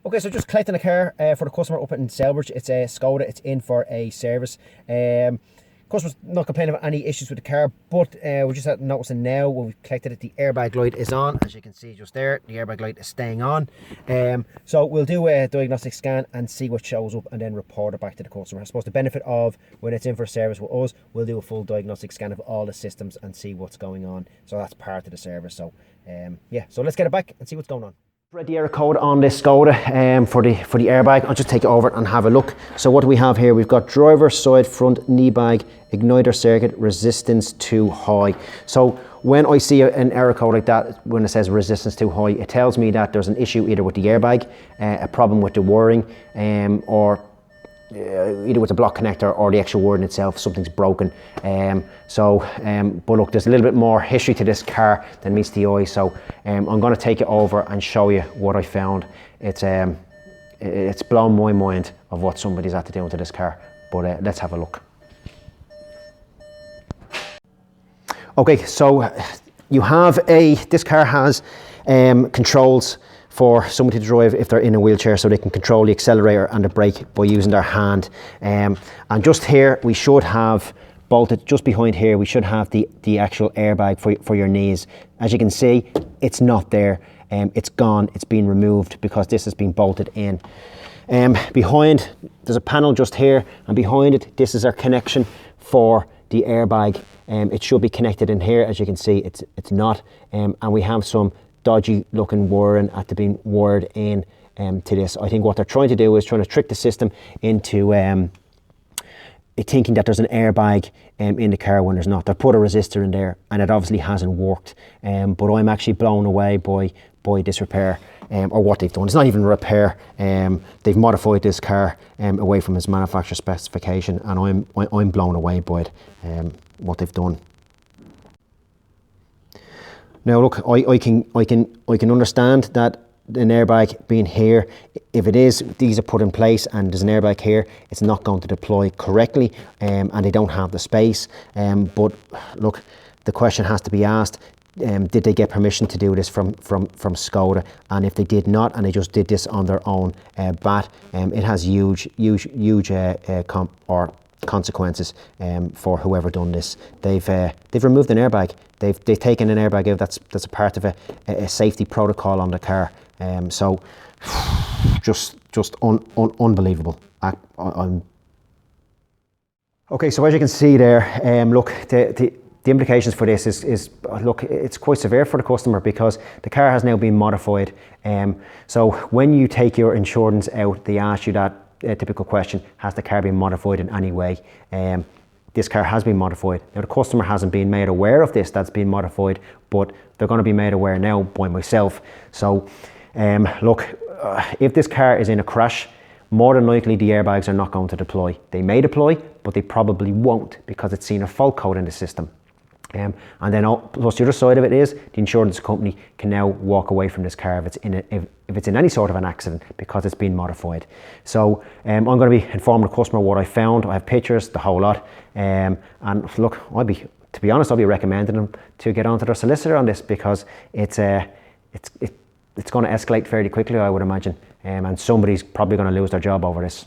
Okay, so just collecting a car for the customer up in Selbridge. It's a Skoda. It's in for a service. Customer's not complaining of any issues with the car, but we're just noticing now when we've collected it, the airbag light is on. As you can see just there, the airbag light is staying on. So we'll do a diagnostic scan and see what shows up and then report it back to the customer. I suppose the benefit of when it's in for service with us, we'll do a full diagnostic scan of all the systems and see what's going on. So that's part of the service. So yeah, so let's get it back and see what's going on. Read the error code on this Skoda for the airbag. I'll just take it over and have a look. So what do we have here? We've got driver side front knee bag igniter circuit resistance too high. So when I see an error code like that, when it says resistance too high, it tells me that there's an issue either with the airbag, a problem with the wiring, or either with the block connector or the actual wiring itself, something's broken. But look, there's a little bit more history to this car than meets the eye, so I'm going to take it over and show you what I found. It's blown my mind of what somebody's had to do to this car, but let's have a look. Okay, so you have this car has controls for somebody to drive if they're in a wheelchair, so they can control the accelerator and the brake by using their hand. And just here, we should have bolted, just behind here, we should have the actual airbag for your knees. As you can see, it's not there. It's gone, it's been removed because this has been bolted in. Behind, there's a panel just here, and behind it, this is our connection for the airbag. It should be connected in here. As you can see, it's not. And we have some dodgy looking wiring at being wired in to this. I think what they're trying to do is trying to trick the system into thinking that there's an airbag in the car when there's not. They've put a resistor in there and it obviously hasn't worked. But I'm actually blown away by this repair or what they've done. It's not even a repair. They've modified this car away from its manufacturer specification, and I'm blown away by it, what they've done. Now look, I can understand that an airbag being here, if it is, these are put in place and there's an airbag here, it's not going to deploy correctly, and they don't have the space. But look, the question has to be asked, did they get permission to do this from Skoda? And if they did not, and they just did this on their own bat, it has huge consequences for whoever done this. They've removed an airbag. They've taken an airbag out. That's a part of a safety protocol on the car. So just unbelievable. Okay, so as you can see there, look, the implications for this is look, it's quite severe for the customer because the car has now been modified. So when you take your insurance out, they ask you that typical question: has the car been modified in any way? This car has been modified. Now the customer hasn't been made aware of this, that's been modified, but they're going to be made aware now by myself. So look, if this car is in a crash, more than likely the airbags are not going to deploy. They may deploy, but they probably won't because it's seen a fault code in the system. And then plus the other side of it is the insurance company can now walk away from this car if it's in any sort of an accident because it's been modified. So I'm going to be informing the customer what I found. I have pictures, the whole lot. And look, to be honest, I'll be recommending them to get onto their solicitor on this because it's going to escalate fairly quickly, I would imagine. And somebody's probably going to lose their job over this.